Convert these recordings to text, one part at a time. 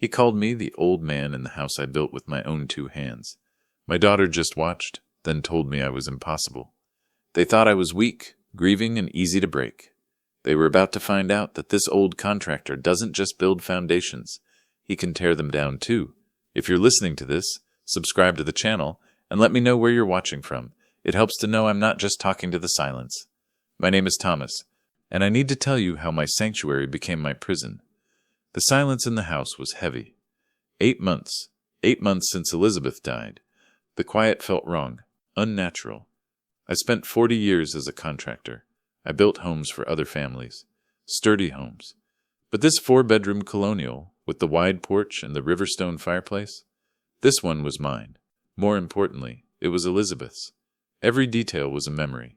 He called me the old man in the house I built with my own 2 hands. My daughter just watched, then told me I was impossible. They thought I was weak, grieving, and easy to break. They were about to find out that this old contractor doesn't just build foundations, he can tear them down too. If you're listening to this, subscribe to the channel, and let me know where you're watching from. It helps to know I'm not just talking to the silence. My name is Thomas, and I need to tell you how my sanctuary became my prison. The silence in the house was heavy. 8 months. 8 months since Elizabeth died. The quiet felt wrong, unnatural. I spent 40 years as a contractor. I built homes for other families. Sturdy homes. But this 4-bedroom colonial, with the wide porch and the Riverstone fireplace, this one was mine. More importantly, it was Elizabeth's. Every detail was a memory.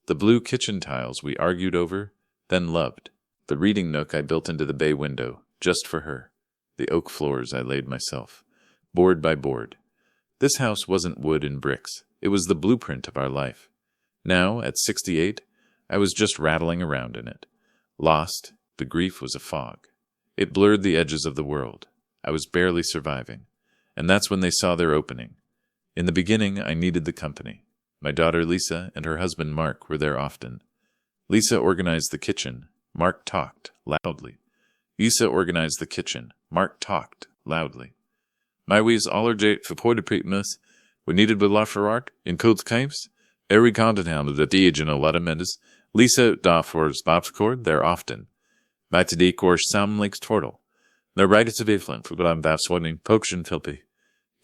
The blue kitchen tiles we argued over, then loved. The reading nook I built into the bay window, just for her. The oak floors I laid myself, board by board. This house wasn't wood and bricks. It was the blueprint of our life. Now, at 68, I was just rattling around in it. Lost, the grief was a fog. It blurred the edges of the world. I was barely surviving. And that's when they saw their opening. In the beginning, I needed the company. My daughter Lisa and her husband Mark were there often. Lisa organized the kitchen. Mark talked loudly. Lisa organized the kitchen. Mark talked loudly. My wees allergate for portapretness. We needed with Laferart in Codes Caves. Every continent of the Diage and a lot of Mendes. Lisa da for Spapscord there often. Bij te die koers samenlijks turtle. No right to Vivland for I'm bafswording potion filpy.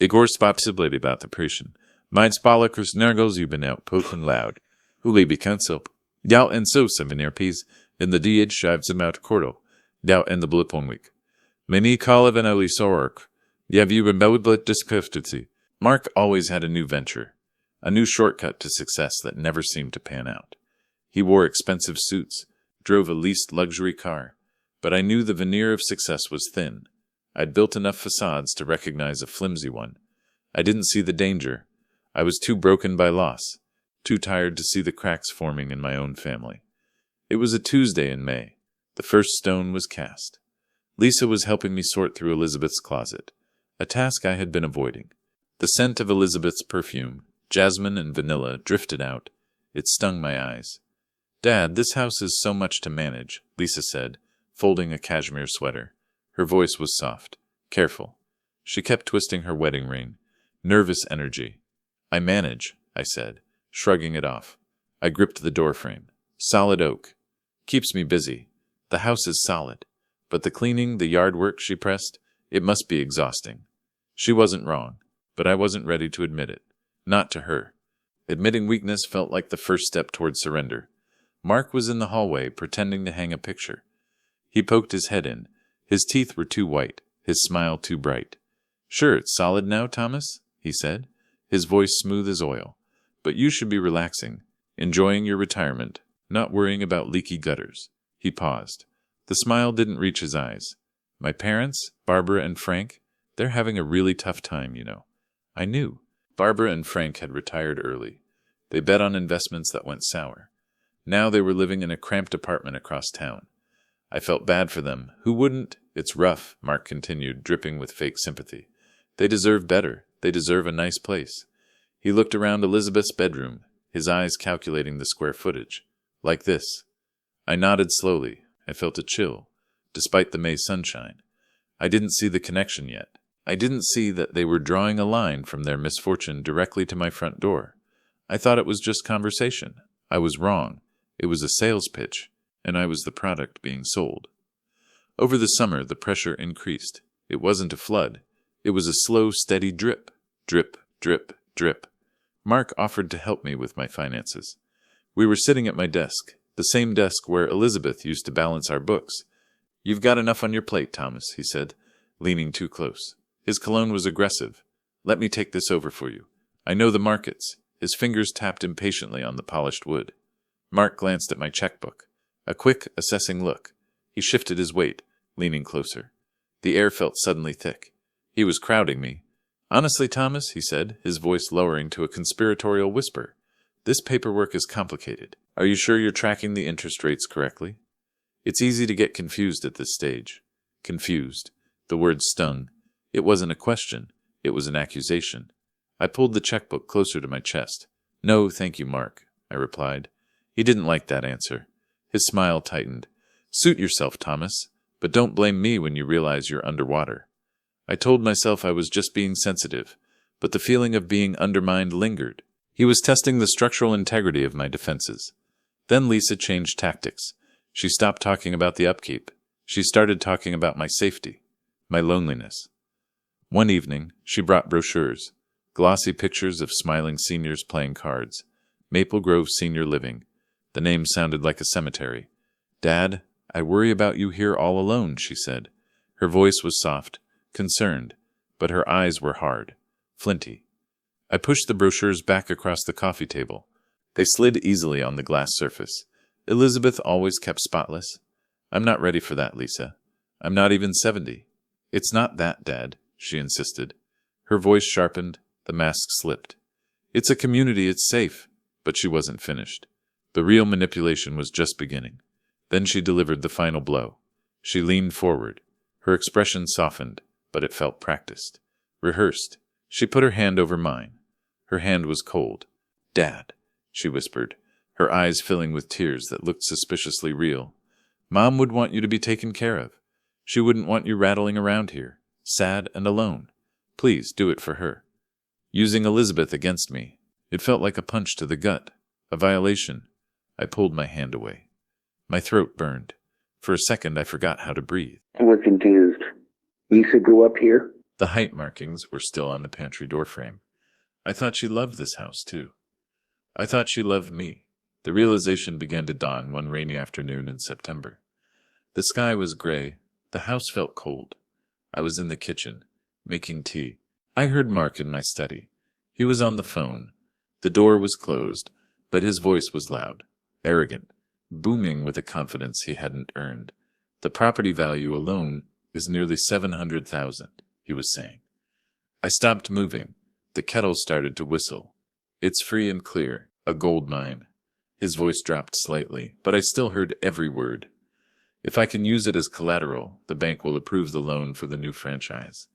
Ik hoor spapsibility about the prison. Mijn spalakers nergos you been out poking loud. Huli be cancel. Doubt and so souvenir peas in the Diage shives them out cordo. Doubt and the blip 1 week. Many call of an early sork. Have you remembered discreditancy? Mark always had a new venture. A new shortcut to success that never seemed to pan out. He wore expensive suits, drove a leased luxury car, but I knew the veneer of success was thin. I'd built enough facades to recognize a flimsy one. I didn't see the danger. I was too broken by loss, too tired to see the cracks forming in my own family. It was a Tuesday in May. The first stone was cast. Lisa was helping me sort through Elizabeth's closet, a task I had been avoiding. The scent of Elizabeth's perfume, jasmine and vanilla, drifted out. It stung my eyes. Dad, this house is so much to manage, Lisa said, folding a cashmere sweater. Her voice was soft, careful. She kept twisting her wedding ring. Nervous energy. I manage, I said, shrugging it off. I gripped the doorframe. Solid oak. Keeps me busy. The house is solid. But the cleaning, the yard work she pressed, it must be exhausting. She wasn't wrong, but I wasn't ready to admit it. Not to her. Admitting weakness felt like the first step toward surrender. Mark was in the hallway, pretending to hang a picture. He poked his head in. His teeth were too white, his smile too bright. Sure, it's solid now, Thomas, he said, his voice smooth as oil. But you should be relaxing, enjoying your retirement, not worrying about leaky gutters. He paused. The smile didn't reach his eyes. My parents, Barbara and Frank, they're having a really tough time, you know. I knew. Barbara and Frank had retired early. They bet on investments that went sour. Now they were living in a cramped apartment across town. I felt bad for them. Who wouldn't? It's rough, Mark continued, dripping with fake sympathy. They deserve better. They deserve a nice place. He looked around Elizabeth's bedroom, his eyes calculating the square footage. Like this. I nodded slowly. I felt a chill, despite the May sunshine. I didn't see the connection yet. I didn't see that they were drawing a line from their misfortune directly to my front door. I thought it was just conversation. I was wrong. It was a sales pitch, and I was the product being sold. Over the summer, the pressure increased. It wasn't a flood. It was a slow, steady drip. Drip, drip, drip. Mark offered to help me with my finances. We were sitting at my desk, the same desk where Elizabeth used to balance our books. You've got enough on your plate, Thomas, he said, leaning too close. His cologne was aggressive. Let me take this over for you. I know the markets. His fingers tapped impatiently on the polished wood. Mark glanced at my checkbook. A quick, assessing look. He shifted his weight, leaning closer. The air felt suddenly thick. He was crowding me. Honestly, Thomas, he said, his voice lowering to a conspiratorial whisper, this paperwork is complicated. Are you sure you're tracking the interest rates correctly? It's easy to get confused at this stage. Confused. The word stung. It wasn't a question. It was an accusation. I pulled the checkbook closer to my chest. "No, thank you, Mark," I replied. He didn't like that answer. His smile tightened. "Suit yourself, Thomas, but don't blame me when you realize you're underwater." I told myself I was just being sensitive, but the feeling of being undermined lingered. He was testing the structural integrity of my defenses. Then Lisa changed tactics. She stopped talking about the upkeep. She started talking about my safety, my loneliness. One evening, she brought brochures, glossy pictures of smiling seniors playing cards. Maple Grove Senior Living. The name sounded like a cemetery. "Dad, I worry about you here all alone," she said. Her voice was soft, concerned, but her eyes were hard, flinty. I pushed the brochures back across the coffee table. They slid easily on the glass surface. Elizabeth always kept spotless. "I'm not ready for that, Lisa. I'm not even 70. "It's not that, Dad," she insisted. Her voice sharpened, the mask slipped. "It's a community, it's safe." But she wasn't finished. The real manipulation was just beginning. Then she delivered the final blow. She leaned forward. Her expression softened, but it felt practiced, rehearsed. She put her hand over mine. Her hand was cold. "Dad," she whispered, her eyes filling with tears that looked suspiciously real. "Mom would want you to be taken care of. She wouldn't want you rattling around here, sad and alone. Please do it for her." Using Elizabeth against me. It felt like a punch to the gut, a violation. I pulled my hand away. My throat burned. For a second I forgot how to breathe. I was confused. Lisa grew up here? The height markings were still on the pantry door frame. I thought she loved this house, too. I thought she loved me. The realization began to dawn one rainy afternoon in September. The sky was gray. The house felt cold. I was in the kitchen, making tea. I heard Mark in my study. He was on the phone. The door was closed, but his voice was loud, arrogant, booming with a confidence he hadn't earned. "The property value alone is nearly $700,000, he was saying. I stopped moving. The kettle started to whistle. "It's free and clear, a gold mine." His voice dropped slightly, but I still heard every word. "If I can use it as collateral, the bank will approve the loan for the new franchise."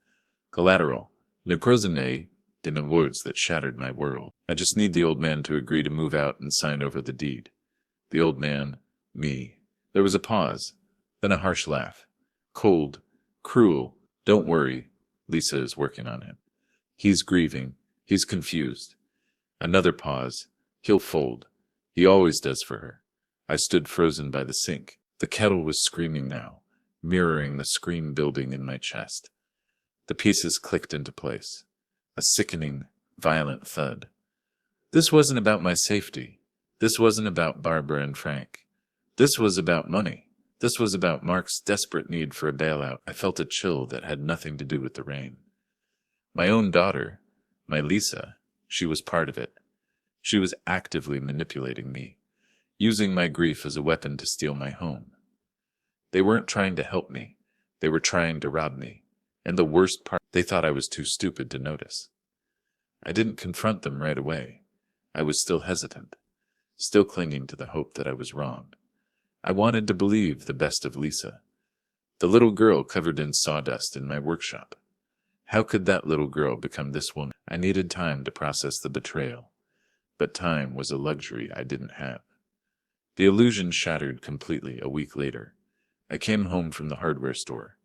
Collateral. Le croisonné, in words that shattered my world. I just need the old man to agree to move out and sign over the deed. The old man, me. There was a pause, then a harsh laugh. "Cold, cruel. Don't worry. Lisa is working on him. He's grieving. He's confused." Another pause. "He'll fold. He always does for her." I stood frozen by the sink. The kettle was screaming now, mirroring the scream building in my chest. The pieces clicked into place. A sickening, violent thud. This wasn't about my safety. This wasn't about Barbara and Frank. This was about money. This was about Mark's desperate need for a bailout. I felt a chill that had nothing to do with the rain. My own daughter, my Lisa, she was part of it. She was actively manipulating me, using my grief as a weapon to steal my home. They weren't trying to help me. They were trying to rob me. And the worst part, they thought I was too stupid to notice. I didn't confront them right away. I was still hesitant, still clinging to the hope that I was wrong. I wanted to believe the best of Lisa, the little girl covered in sawdust in my workshop. How could that little girl become this woman? I needed time to process the betrayal, but time was a luxury I didn't have. The illusion shattered completely a week later. I came home from the hardware store.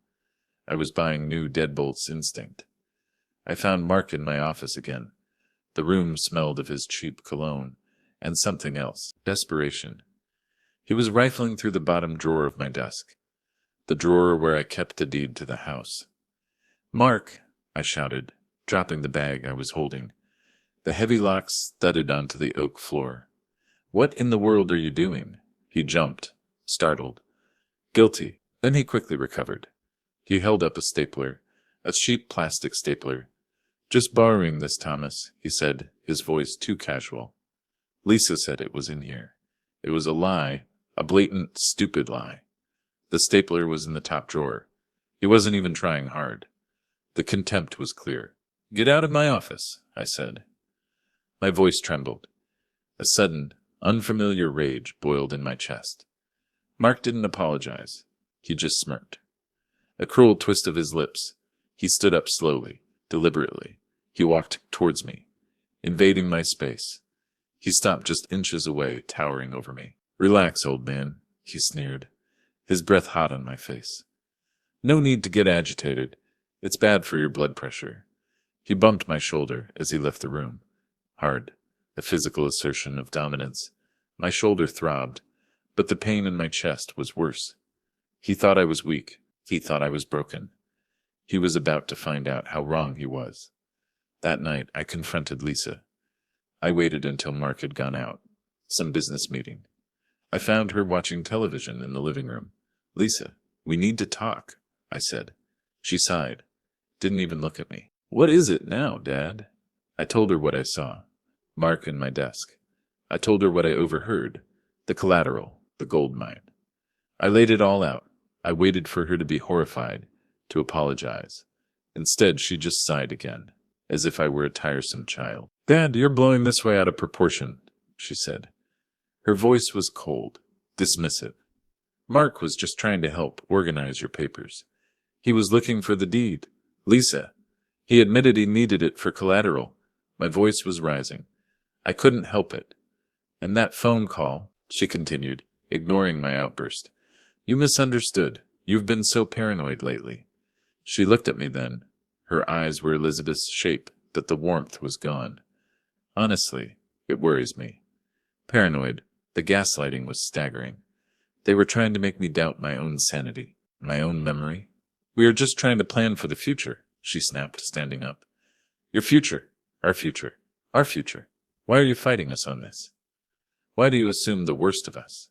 I was buying new Deadbolt's Instinct. I found Mark in my office again. The room smelled of his cheap cologne, and something else, desperation. He was rifling through the bottom drawer of my desk, the drawer where I kept the deed to the house. "Mark," I shouted, dropping the bag I was holding. The heavy locks thudded onto the oak floor. "What in the world are you doing?" He jumped, startled. "Guilty." Then he quickly recovered. He held up a stapler, a cheap plastic stapler. "Just borrowing this, Thomas," he said, his voice too casual. "Lisa said it was in here. It was a lie, a blatant, stupid lie." The stapler was in the top drawer. He wasn't even trying hard. The contempt was clear. "Get out of my office," I said. My voice trembled. A sudden, unfamiliar rage boiled in my chest. Mark didn't apologize. He just smirked. A cruel twist of his lips. He stood up slowly, deliberately. He walked towards me, invading my space. He stopped just inches away, towering over me. "Relax, old man," he sneered, his breath hot on my face. "No need to get agitated. It's bad for your blood pressure." He bumped my shoulder as he left the room. Hard, a physical assertion of dominance. My shoulder throbbed, but the pain in my chest was worse. He thought I was weak. He thought I was broken. He was about to find out how wrong he was. That night, I confronted Lisa. I waited until Mark had gone out. Some business meeting. I found her watching television in the living room. "Lisa, we need to talk," I said. She sighed. Didn't even look at me. "What is it now, Dad?" I told her what I saw. Mark in my desk. I told her what I overheard. The collateral, the gold mine. I laid it all out. I waited for her to be horrified, to apologize. Instead, she just sighed again, as if I were a tiresome child. "Dad, you're blowing this way out of proportion," she said. Her voice was cold, dismissive. "Mark was just trying to help organize your papers. He was looking for the deed. Lisa, he admitted he needed it for collateral." My voice was rising. I couldn't help it. "And that phone call," she continued, ignoring my outburst. "You misunderstood. You've been so paranoid lately." She looked at me then. Her eyes were Elizabeth's shape, but the warmth was gone. "Honestly, it worries me. Paranoid, the gaslighting was staggering. They were trying to make me doubt my own sanity, my own memory. We are just trying to plan for the future," she snapped, standing up. "Your future, our future, our future. Why are you fighting us on this? Why do you assume the worst of us?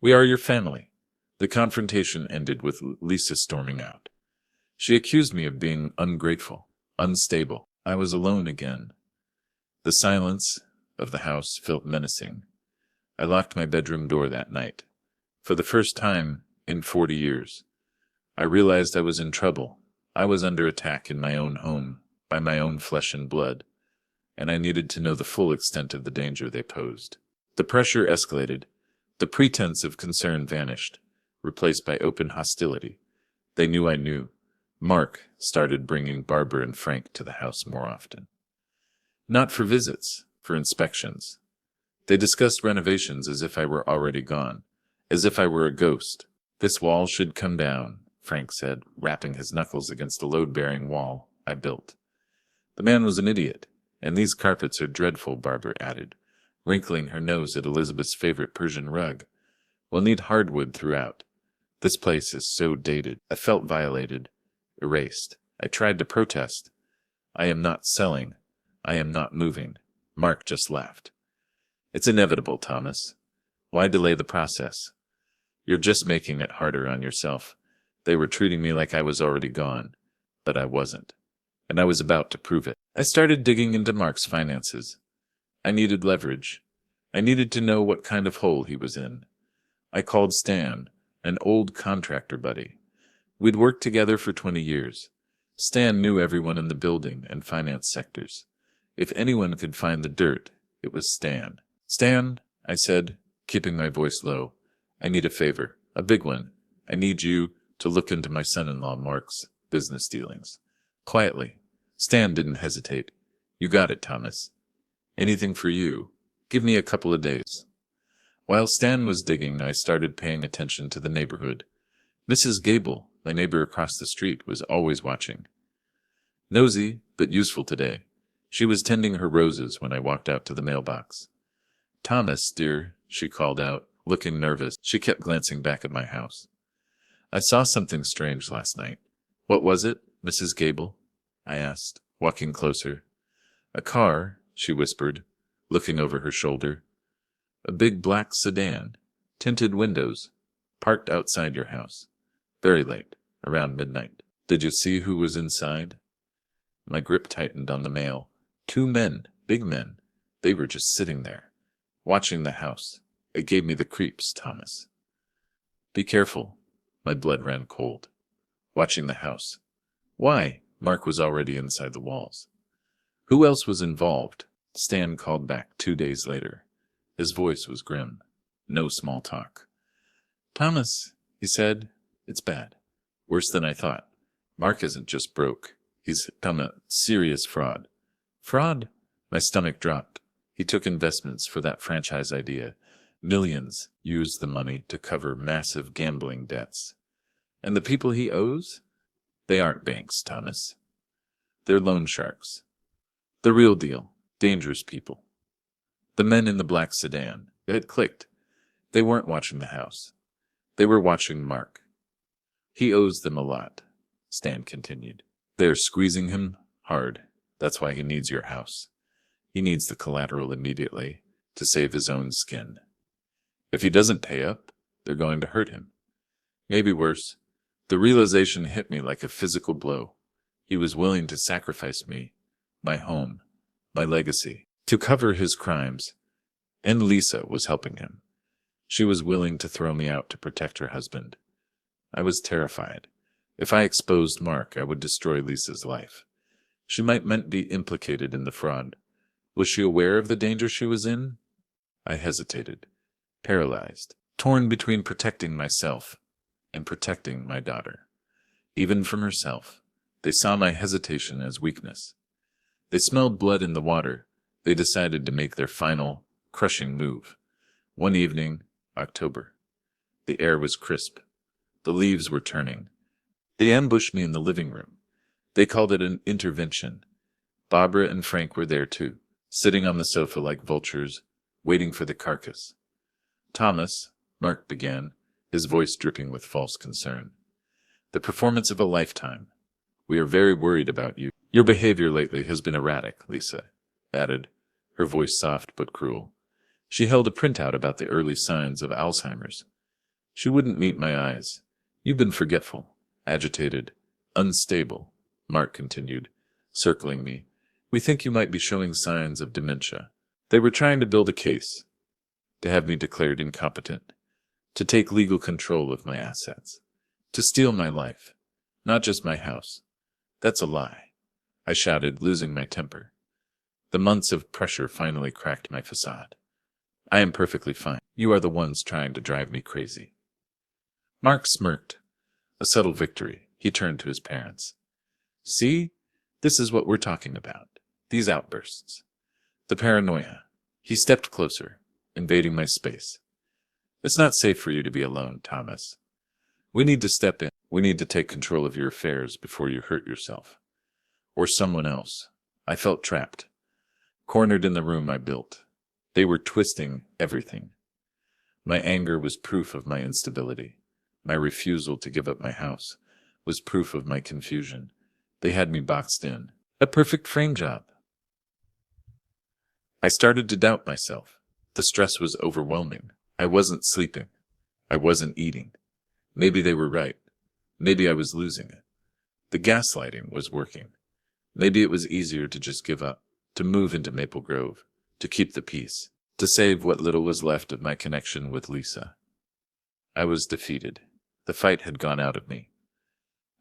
We are your family." The confrontation ended with Lisa storming out. She accused me of being ungrateful, unstable. I was alone again. The silence of the house felt menacing. I locked my bedroom door that night. For the first time in 40 years, I realized I was in trouble. I was under attack in my own home, by my own flesh and blood, and I needed to know the full extent of the danger they posed. The pressure escalated. The pretense of concern vanished, replaced by open hostility. They knew I knew. Mark started bringing Barbara and Frank to the house more often. Not for visits, for inspections. They discussed renovations as if I were already gone, as if I were a ghost. "This wall should come down," Frank said, rapping his knuckles against the load-bearing wall I built. "The man was an idiot, and these carpets are dreadful," Barbara added, wrinkling her nose at Elizabeth's favorite Persian rug. "We'll need hardwood throughout. This place is so dated." I felt violated, erased. I tried to protest. "I am not selling. I am not moving." Mark just laughed. "It's inevitable, Thomas. Why delay the process? You're just making it harder on yourself. They were treating me like I was already gone, but I wasn't. And I was about to prove it." I started digging into Mark's finances. I needed leverage. I needed to know what kind of hole he was in. I called Stan, an old contractor buddy. We'd worked together for 20 years. Stan knew everyone in the building and finance sectors. If anyone could find the dirt, it was Stan. "Stan," I said, keeping my voice low, "I need a favor, a big one. I need you to look into my son-in-law Mark's business dealings." Quietly. Stan didn't hesitate. "You got it, Thomas. Anything for you. Give me a couple of days." While Stan was digging, I started paying attention to the neighborhood. Mrs. Gable, my neighbor across the street, was always watching. Nosy, but useful today. She was tending her roses when I walked out to the mailbox. "Thomas, dear," she called out, looking nervous. She kept glancing back at my house. "I saw something strange last night." "What was it, Mrs. Gable?" I asked, walking closer. "A car," she whispered, looking over her shoulder. "A big black sedan, tinted windows, parked outside your house. Very late, around midnight. Did you see who was inside?" My grip tightened on the mail. 2 men, big men. They were just sitting there, watching the house. It gave me the creeps, Thomas. "Be careful." My blood ran cold. Watching the house. "Why?" Mark was already inside the walls. "Who else was involved?" Stan called back 2 days later. His voice was grim. No small talk. "Thomas," he said, "it's bad. Worse than I thought. Mark isn't just broke. He's done a serious fraud. Fraud? My stomach dropped. He took investments for that franchise idea. Millions used the money to cover massive gambling debts. And the people he owes? They aren't banks, Thomas. They're loan sharks. The real deal. Dangerous people. The men in the black sedan. It had clicked. They weren't watching the house. They were watching Mark. He owes them a lot, Stan continued. They're squeezing him hard. That's why he needs your house. He needs the collateral immediately to save his own skin. If he doesn't pay up, they're going to hurt him. Maybe worse. The realization hit me like a physical blow. He was willing to sacrifice me, my home, my legacy, to cover his crimes. And Lisa was helping him. She was willing to throw me out to protect her husband. I was terrified. If I exposed Mark, I would destroy Lisa's life. She might be implicated in the fraud. Was she aware of the danger she was in? I hesitated, paralyzed, torn between protecting myself and protecting my daughter. Even from herself, they saw my hesitation as weakness. They smelled blood in the water. They decided to make their final, crushing move. One evening, October. The air was crisp. The leaves were turning. They ambushed me in the living room. They called it an intervention. Barbara and Frank were there too, sitting on the sofa like vultures, waiting for the carcass. Thomas, Mark began, his voice dripping with false concern. The performance of a lifetime. We are very worried about you. Your behavior lately has been erratic, Lisa added, her voice soft but cruel. She held a printout about the early signs of Alzheimer's. She wouldn't meet my eyes. You've been forgetful, agitated, unstable, Mark continued, circling me. We think you might be showing signs of dementia. They were trying to build a case, to have me declared incompetent, to take legal control of my assets, to steal my life, not just my house. That's a lie, I shouted, losing my temper. The months of pressure finally cracked my facade. I am perfectly fine. You are the ones trying to drive me crazy. Mark smirked. A subtle victory. He turned to his parents. See? This is what we're talking about. These outbursts. The paranoia. He stepped closer, invading my space. It's not safe for you to be alone, Thomas. We need to step in. We need to take control of your affairs before you hurt yourself. Or someone else. I felt trapped. Cornered in the room I built. They were twisting everything. My anger was proof of my instability. My refusal to give up my house was proof of my confusion. They had me boxed in. A perfect frame job. I started to doubt myself. The stress was overwhelming. I wasn't sleeping. I wasn't eating. Maybe they were right. Maybe I was losing it. The gaslighting was working. Maybe it was easier to just give up, to move into Maple Grove, to keep the peace, to save what little was left of my connection with Lisa. I was defeated. The fight had gone out of me.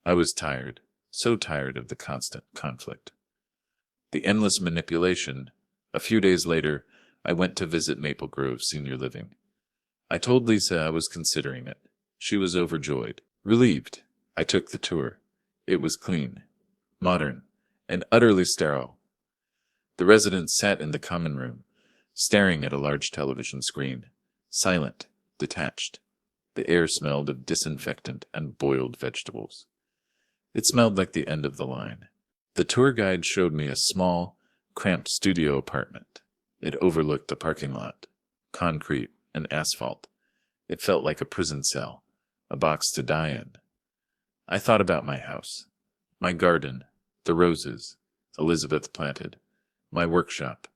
I was tired, so tired of the constant conflict. The endless manipulation. A few days later, I went to visit Maple Grove Senior Living. I told Lisa I was considering it. She was overjoyed, relieved. I took the tour. It was clean, modern, and utterly sterile. The residents sat in the common room, staring at a large television screen, silent, detached. The air smelled of disinfectant and boiled vegetables. It smelled like the end of the line. The tour guide showed me a small, cramped studio apartment. It overlooked the parking lot, concrete and asphalt. It felt like a prison cell, a box to die in. I thought about my house, my garden, the roses Elizabeth planted, my workshop,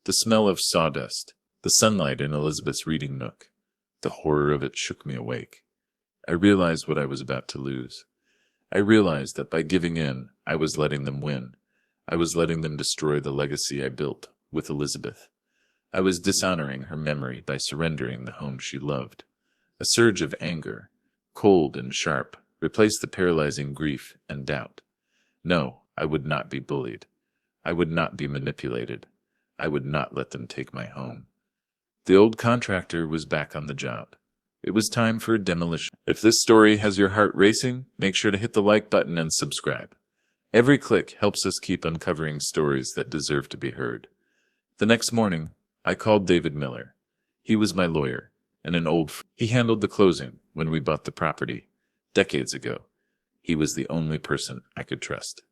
the smell of sawdust, the sunlight in Elizabeth's reading nook. The horror of it shook me awake. I realized what I was about to lose. I realized that by giving in, I was letting them win. I was letting them destroy the legacy I built with Elizabeth. I was dishonoring her memory by surrendering the home she loved. A surge of anger, cold and sharp, replaced the paralyzing grief and doubt. No, I would not be bullied. I would not be manipulated. I would not let them take my home. The old contractor was back on the job. It was time for demolition. If this story has your heart racing, make sure to hit the like button and subscribe. Every click helps us keep uncovering stories that deserve to be heard. The next morning, I called David Miller. He was my lawyer and an old friend. He handled the closing when we bought the property decades ago. He was the only person I could trust.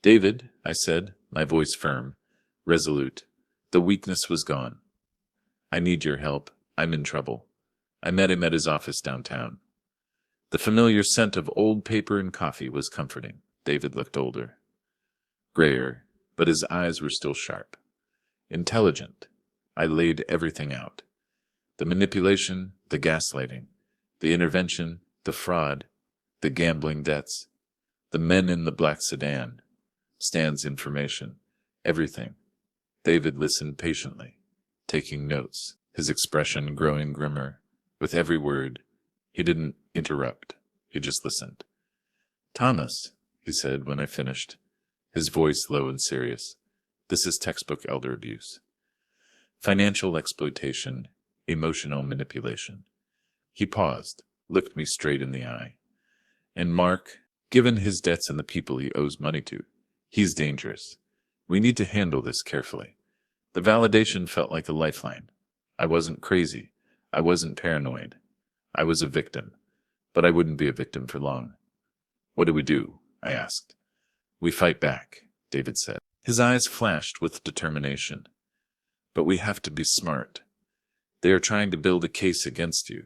David, I said, my voice firm, resolute. The weakness was gone. I need your help. I'm in trouble. I met him at his office downtown. The familiar scent of old paper and coffee was comforting. David looked older, grayer, but his eyes were still sharp. Intelligent. I laid everything out. The manipulation, the gaslighting, the intervention, the fraud, the gambling debts, the men in the black sedan, Stan's information, everything. David listened patiently, taking notes, his expression growing grimmer. With every word, he didn't interrupt. He just listened. Thomas, he said when I finished, his voice low and serious, this is textbook elder abuse. Financial exploitation, emotional manipulation. He paused, looked me straight in the eye. And Mark, given his debts and the people he owes money to, he's dangerous. We need to handle this carefully. The validation felt like a lifeline. I wasn't crazy. I wasn't paranoid. I was a victim, but I wouldn't be a victim for long. What do we do? I asked. We fight back, David said. His eyes flashed with determination. But we have to be smart. They are trying to build a case against you.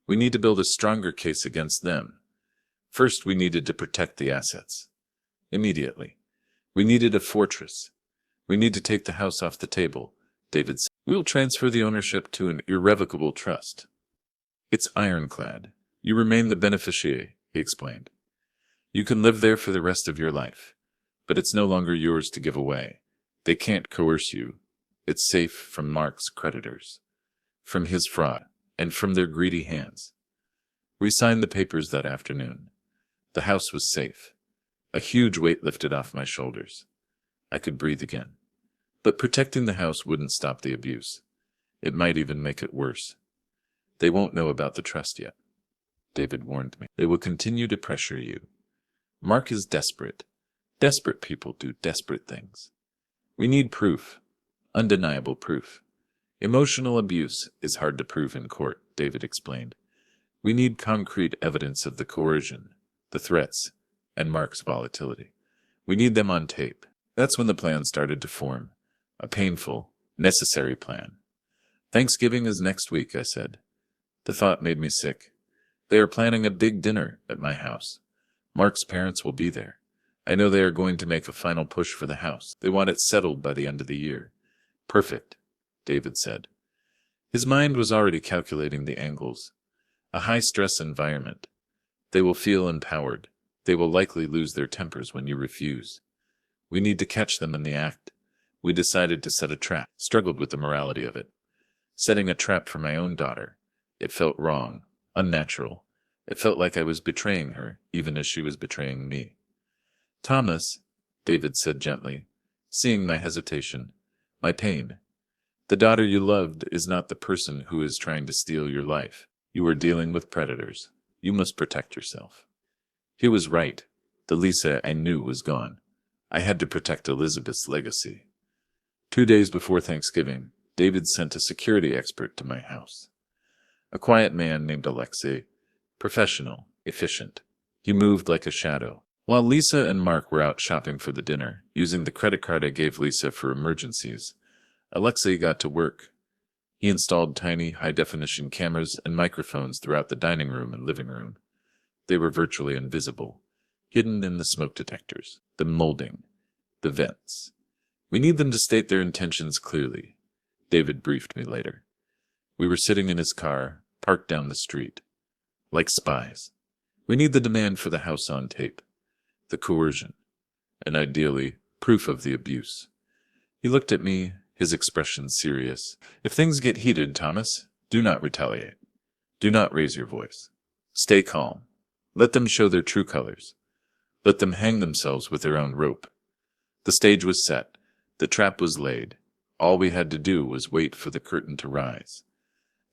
We need to build a stronger case against them. First, we needed to protect the assets. Immediately. We needed a fortress. We need to take the house off the table, David said. We will transfer the ownership to an irrevocable trust. It's ironclad. You remain the beneficiary, he explained. You can live there for the rest of your life, but it's no longer yours to give away. They can't coerce you. It's safe from Mark's creditors, from his fraud, and from their greedy hands. We signed the papers that afternoon. The house was safe. A huge weight lifted off my shoulders. I could breathe again. But protecting the house wouldn't stop the abuse. It might even make it worse. They won't know about the trust yet. David warned me. They will continue to pressure you. Mark is desperate. Desperate people do desperate things. We need proof. Undeniable proof. Emotional abuse is hard to prove in court, David explained. We need concrete evidence of the coercion, the threats, and Mark's volatility. We need them on tape. That's when the plan started to form. A painful, necessary plan. Thanksgiving is next week, I said. The thought made me sick. They are planning a big dinner at my house. Mark's parents will be there. I know they are going to make a final push for the house. They want it settled by the end of the year. Perfect, David said. His mind was already calculating the angles. A high-stress environment. They will feel empowered. They will likely lose their tempers when you refuse. We need to catch them in the act. We decided to set a trap. Struggled with the morality of it. Setting a trap for my own daughter. It felt wrong, unnatural. It felt like I was betraying her, even as she was betraying me. Thomas, David said gently, seeing my hesitation, my pain. The daughter you loved is not the person who is trying to steal your life. You are dealing with predators. You must protect yourself. He was right. The Lisa I knew was gone. I had to protect Elizabeth's legacy. 2 days before Thanksgiving, David sent a security expert to my house. A quiet man named Alexei, professional, efficient. He moved like a shadow. While Lisa and Mark were out shopping for the dinner, using the credit card I gave Lisa for emergencies, Alexei got to work. He installed tiny, high-definition cameras and microphones throughout the dining room and living room. They were virtually invisible, hidden in the smoke detectors, the molding, the vents. We need them to state their intentions clearly, David briefed me later. We were sitting in his car, parked down the street. Like spies. We need the demand for the house on tape, the coercion, and ideally, proof of the abuse. He looked at me, his expression serious. If things get heated, Thomas, do not retaliate. Do not raise your voice. Stay calm. Let them show their true colors. Let them hang themselves with their own rope. The stage was set. The trap was laid. All we had to do was wait for the curtain to rise.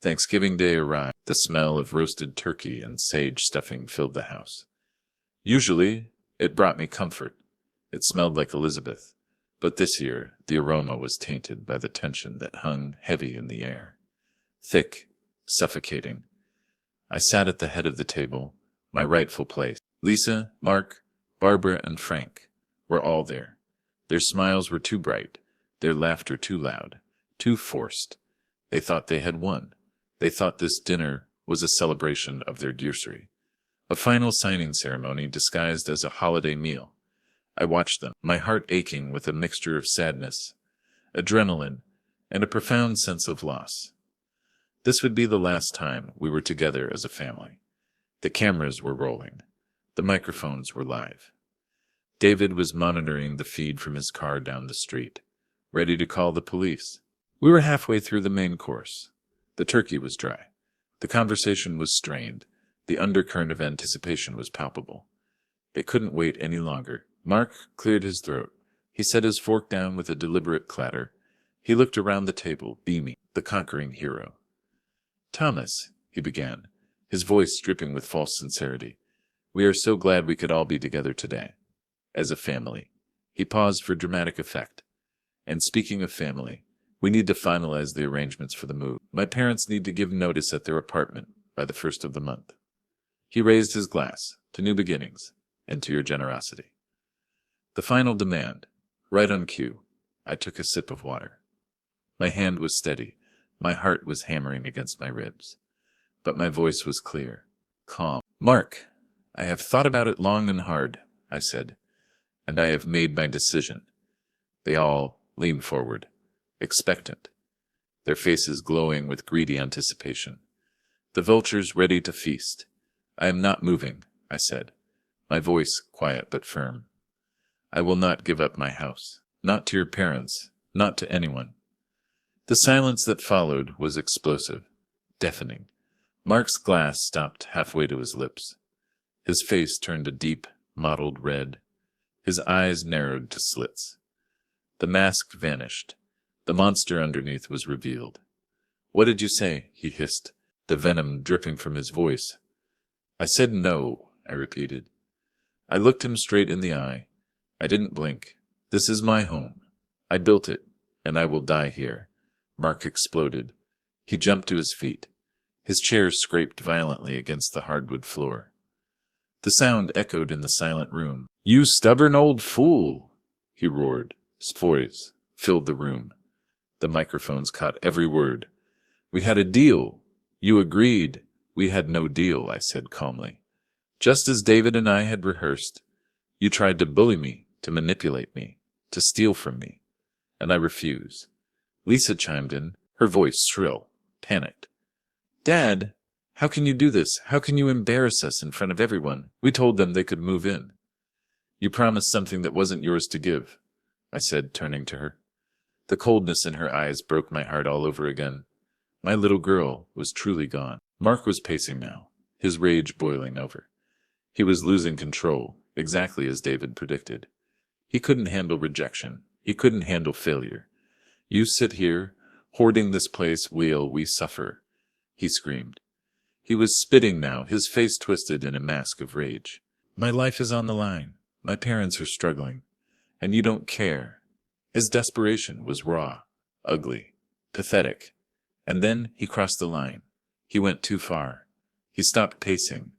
Thanksgiving Day arrived. The smell of roasted turkey and sage stuffing filled the house. Usually, it brought me comfort. It smelled like Elizabeth. But this year, the aroma was tainted by the tension that hung heavy in the air. Thick, suffocating. I sat at the head of the table, my rightful place. Lisa, Mark, Barbara, and Frank were all there. Their smiles were too bright, their laughter too loud, too forced. They thought they had won. They thought this dinner was a celebration of their anniversary, a final signing ceremony disguised as a holiday meal. I watched them, my heart aching with a mixture of sadness, adrenaline, and a profound sense of loss. This would be the last time we were together as a family. The cameras were rolling. The microphones were live. David was monitoring the feed from his car down the street, ready to call the police. We were halfway through the main course. The turkey was dry. The conversation was strained. The undercurrent of anticipation was palpable. It couldn't wait any longer. Mark cleared his throat. He set his fork down with a deliberate clatter. He looked around the table, beaming, the conquering hero. "Thomas," he began, his voice dripping with false sincerity, "we are so glad we could all be together today. As a family." He paused for dramatic effect. "And speaking of family, we need to finalize the arrangements for the move. My parents need to give notice at their apartment by the 1st of the month." He raised his glass to new beginnings and to your generosity. The final demand, right on cue. I took a sip of water. My hand was steady. My heart was hammering against my ribs. But my voice was clear, calm. "Mark, I have thought about it long and hard," I said, "and I have made my decision." They all leaned forward, expectant, their faces glowing with greedy anticipation. The vultures ready to feast. "I am not moving," I said, my voice quiet but firm. "I will not give up my house. Not to your parents, not to anyone." The silence that followed was explosive, deafening. Mark's glass stopped halfway to his lips. His face turned a deep, mottled red. His eyes narrowed to slits. The mask vanished. The monster underneath was revealed. "What did you say?" he hissed, the venom dripping from his voice. "I said no," I repeated. I looked him straight in the eye. I didn't blink. "This is my home. I built it, and I will die here." Mark exploded. He jumped to his feet. His chair scraped violently against the hardwood floor. The sound echoed in the silent room. "You stubborn old fool!" he roared. His voice filled the room. The microphones caught every word. "We had a deal. You agreed." "We had no deal," I said calmly. "Just as David and I had rehearsed. You tried to bully me, to manipulate me, to steal from me. And I refuse." Lisa chimed in, her voice shrill, panicked. "Dad, how can you do this? How can you embarrass us in front of everyone? We told them they could move in." "You promised something that wasn't yours to give," I said, turning to her. The coldness in her eyes broke my heart all over again. My little girl was truly gone. Mark was pacing now, his rage boiling over. He was losing control, exactly as David predicted. He couldn't handle rejection. He couldn't handle failure. "You sit here, hoarding this place while we suffer," he screamed. He was spitting now, his face twisted in a mask of rage. "My life is on the line. My parents are struggling. And you don't care." His desperation was raw, ugly, pathetic. And then he crossed the line. He went too far. He stopped pacing.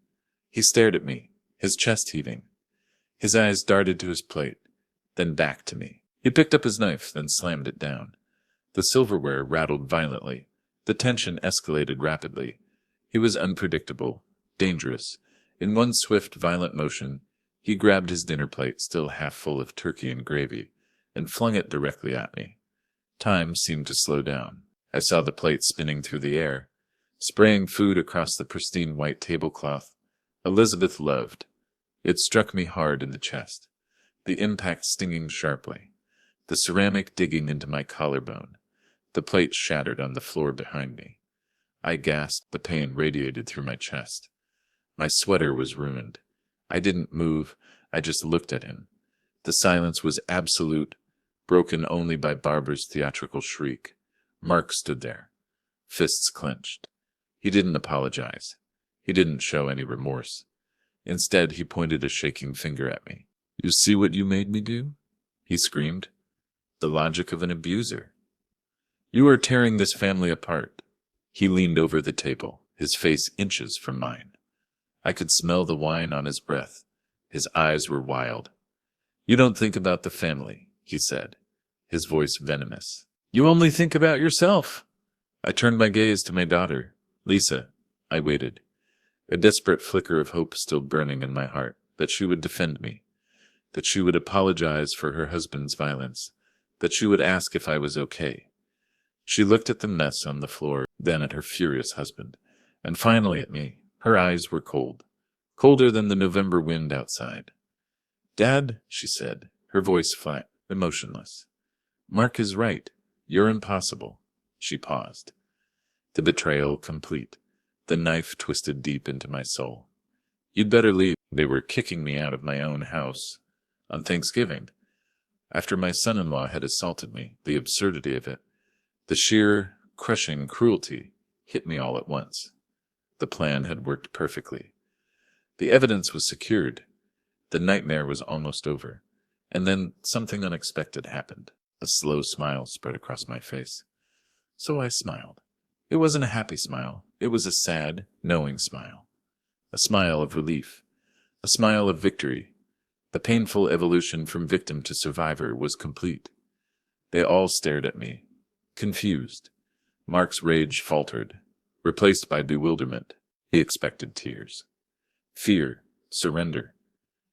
He stared at me, his chest heaving. His eyes darted to his plate, then back to me. He picked up his knife, then slammed it down. The silverware rattled violently. The tension escalated rapidly. He was unpredictable, dangerous. In one swift, violent motion, he grabbed his dinner plate, still half full of turkey and gravy, and flung it directly at me. Time seemed to slow down. I saw the plate spinning through the air, spraying food across the pristine white tablecloth Elizabeth loved. It struck me hard in the chest, the impact stinging sharply, the ceramic digging into my collarbone. The plate shattered on the floor behind me. I gasped, the pain radiated through my chest. My sweater was ruined. I didn't move, I just looked at him. The silence was absolute, broken only by Barbara's theatrical shriek. Mark stood there, fists clenched. He didn't apologize. He didn't show any remorse. Instead, he pointed a shaking finger at me. "You see what you made me do?" he screamed. "The logic of an abuser. You are tearing this family apart." He leaned over the table, his face inches from mine. I could smell the wine on his breath. His eyes were wild. "You don't think about the family," he said, his voice venomous. "You only think about yourself." I turned my gaze to my daughter, Lisa. I waited, a desperate flicker of hope still burning in my heart, that she would defend me, that she would apologize for her husband's violence, that she would ask if I was okay. She looked at the mess on the floor, then at her furious husband, and finally at me. Her eyes were cold, colder than the November wind outside. "Dad," she said, her voice flat, emotionless. "Mark is right. You're impossible." She paused. The betrayal complete. The knife twisted deep into my soul. "You'd better leave." They were kicking me out of my own house on Thanksgiving, after my son-in-law had assaulted me. The absurdity of it, the sheer, crushing cruelty, hit me all at once. The plan had worked perfectly. The evidence was secured. The nightmare was almost over. And then something unexpected happened. A slow smile spread across my face. So I smiled. It wasn't a happy smile. It was a sad, knowing smile. A smile of relief. A smile of victory. The painful evolution from victim to survivor was complete. They all stared at me, confused. Mark's rage faltered, replaced by bewilderment. He expected tears. Fear, surrender.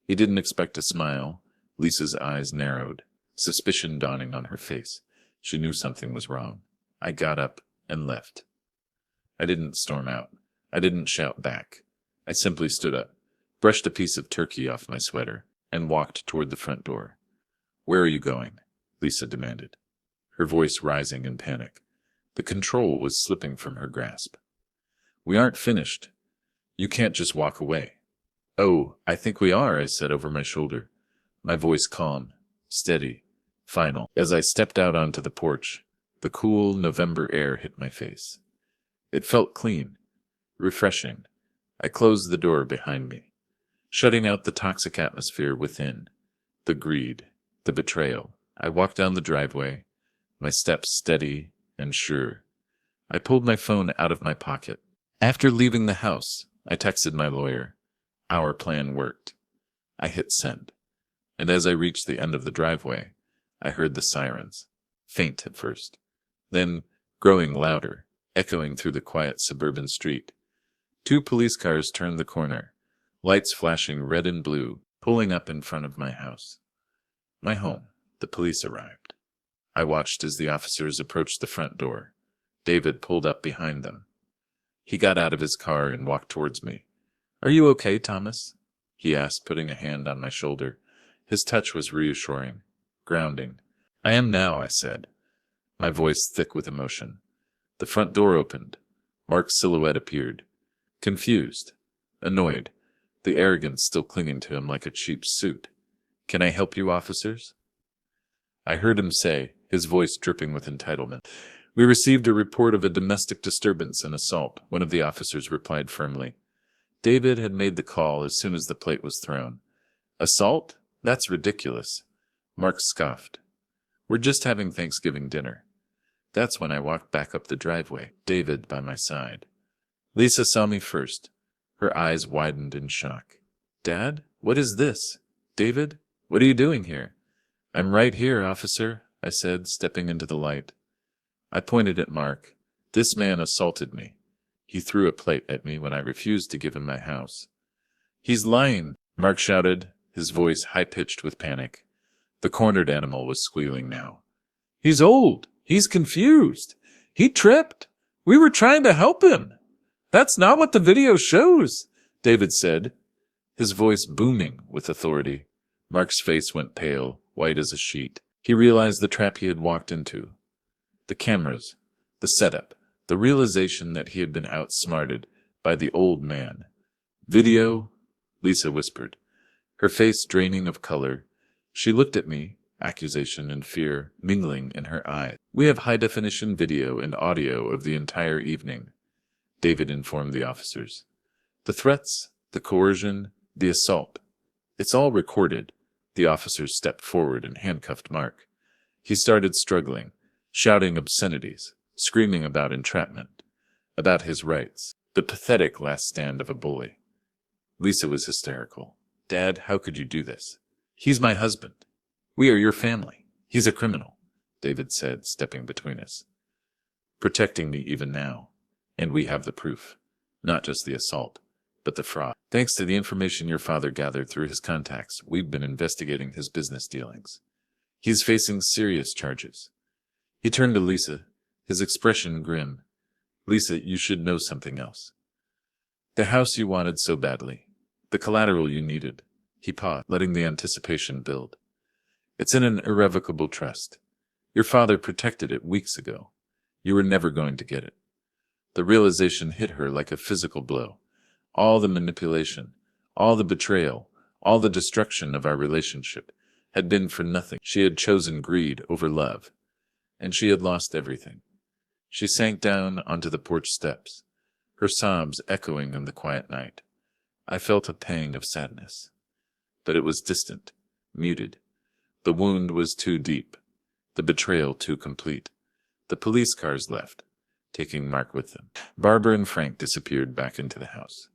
He didn't expect a smile. Lisa's eyes narrowed, suspicion dawning on her face. She knew something was wrong. I got up and left. I didn't storm out. I didn't shout back. I simply stood up, brushed a piece of turkey off my sweater, and walked toward the front door. "Where are you going?" Lisa demanded, her voice rising in panic. The control was slipping from her grasp. "We aren't finished. You can't just walk away." "Oh, I think we are," I said over my shoulder, my voice calm, steady, final. As I stepped out onto the porch, the cool November air hit my face. It felt clean, refreshing. I closed the door behind me, shutting out the toxic atmosphere within, the greed, the betrayal. I walked down the driveway, my steps steady and sure. I pulled my phone out of my pocket. After leaving the house, I texted my lawyer. Our plan worked. I hit send, and as I reached the end of the driveway, I heard the sirens, faint at first, then growing louder, echoing through the quiet suburban street. 2 police cars turned the corner, lights flashing red and blue, pulling up in front of my house. My home. The police arrived. I watched as the officers approached the front door. David pulled up behind them. He got out of his car and walked towards me. "Are you okay, Thomas?" he asked, putting a hand on my shoulder. His touch was reassuring, grounding. "I am now," I said, my voice thick with emotion. The front door opened. Mark's silhouette appeared. Confused, annoyed, the arrogance still clinging to him like a cheap suit. "Can I help you, officers?" I heard him say, his voice dripping with entitlement. "We received a report of a domestic disturbance and assault," one of the officers replied firmly. David had made the call as soon as the plate was thrown. "Assault? That's ridiculous." Mark scoffed. "We're just having Thanksgiving dinner." That's when I walked back up the driveway, David by my side. Lisa saw me first. Her eyes widened in shock. "Dad, what is this? David, what are you doing here?" "I'm right here, officer," I said, stepping into the light. I pointed at Mark. "This man assaulted me. He threw a plate at me when I refused to give him my house." "He's lying," Mark shouted, his voice high-pitched with panic. The cornered animal was squealing now. "He's old. He's confused. He tripped. We were trying to help him." "That's not what the video shows," David said, his voice booming with authority. Mark's face went pale, white as a sheet. He realized the trap he had walked into. The cameras, the setup, the realization that he had been outsmarted by the old man. "Video," Lisa whispered, her face draining of color. She looked at me, accusation and fear mingling in her eyes. "We have high-definition video and audio of the entire evening." David informed the officers. "The threats, the coercion, the assault. It's all recorded." The officers stepped forward and handcuffed Mark. He started struggling, shouting obscenities, screaming about entrapment, about his rights, the pathetic last stand of a bully. Lisa was hysterical. "Dad, how could you do this? He's my husband. We are your family. He's a criminal," David said, stepping between us. "Protecting me even now. And we have the proof. Not just the assault, but the fraud. Thanks to the information your father gathered through his contacts, we've been investigating his business dealings. He's facing serious charges." He turned to Lisa, his expression grim. "Lisa, you should know something else. The house you wanted so badly. The collateral you needed." He paused, letting the anticipation build. "It's in an irrevocable trust. Your father protected it weeks ago. You were never going to get it." The realization hit her like a physical blow. All the manipulation, all the betrayal, all the destruction of our relationship had been for nothing. She had chosen greed over love, and she had lost everything. She sank down onto the porch steps, her sobs echoing in the quiet night. I felt a pang of sadness. But it was distant, muted. The wound was too deep, the betrayal too complete. The police cars left, taking Mark with them. Barbara and Frank disappeared back into the house.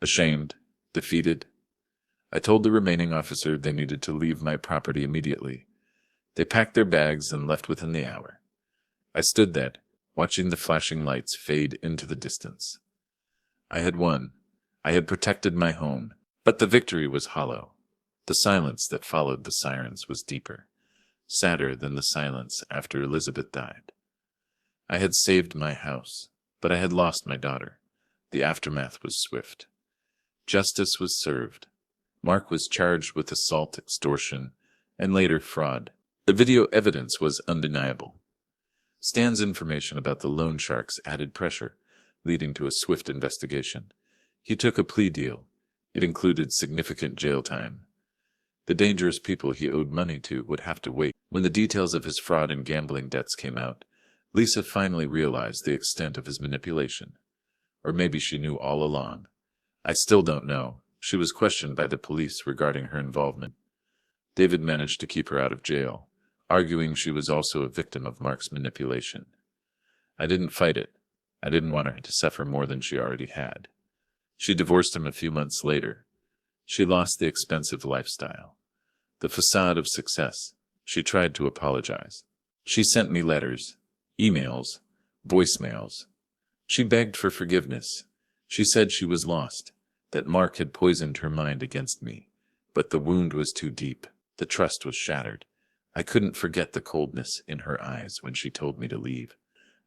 Ashamed, defeated, I told the remaining officer they needed to leave my property immediately. They packed their bags and left within the hour. I stood there, watching the flashing lights fade into the distance. I had won. I had protected my home, but the victory was hollow. The silence that followed the sirens was deeper, sadder than the silence after Elizabeth died. I had saved my house, but I had lost my daughter. The aftermath was swift. Justice was served. Mark was charged with assault, extortion, and later fraud. The video evidence was undeniable. Stan's information about the loan sharks added pressure, leading to a swift investigation. He took a plea deal. It included significant jail time. The dangerous people he owed money to would have to wait. When the details of his fraud and gambling debts came out, Lisa finally realized the extent of his manipulation. Or maybe she knew all along. I still don't know. She was questioned by the police regarding her involvement. David managed to keep her out of jail, arguing she was also a victim of Mark's manipulation. I didn't fight it. I didn't want her to suffer more than she already had. She divorced him a few months later. She lost the expensive lifestyle, the facade of success. She tried to apologize. She sent me letters, emails, voicemails. She begged for forgiveness. She said she was lost, that Mark had poisoned her mind against me. But the wound was too deep. The trust was shattered. I couldn't forget the coldness in her eyes when she told me to leave.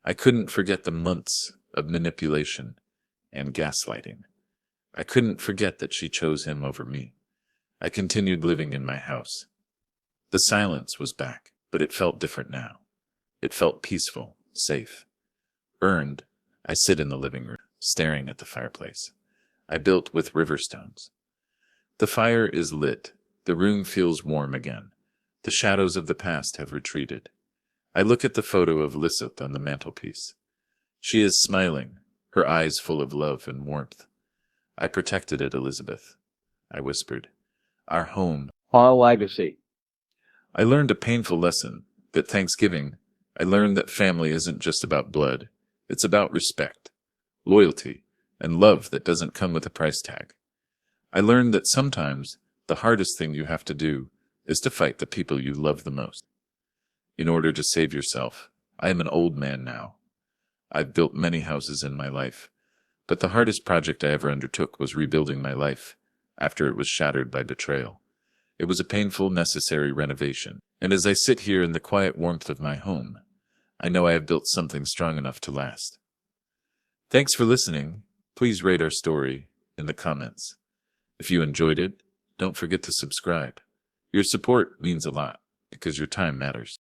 I couldn't forget the months of manipulation and gaslighting. I couldn't forget that she chose him over me. I continued living in my house. The silence was back, but it felt different now. It felt peaceful, safe. Earned, I sit in the living room, staring at the fireplace I built with river stones. The fire is lit. The room feels warm again. The shadows of the past have retreated. I look at the photo of Lisette on the mantelpiece. She is smiling, her eyes full of love and warmth. I protected it, Elizabeth, I whispered. Our home. Our legacy. I learned a painful lesson. At Thanksgiving, I learned that family isn't just about blood. It's about respect, loyalty, and love that doesn't come with a price tag. I learned that sometimes the hardest thing you have to do is to fight the people you love the most. In order to save yourself, I am an old man now. I've built many houses in my life, but the hardest project I ever undertook was rebuilding my life after it was shattered by betrayal. It was a painful, necessary renovation, and as I sit here in the quiet warmth of my home, I know I have built something strong enough to last. Thanks for listening. Please rate our story in the comments. If you enjoyed it, don't forget to subscribe. Your support means a lot because your time matters.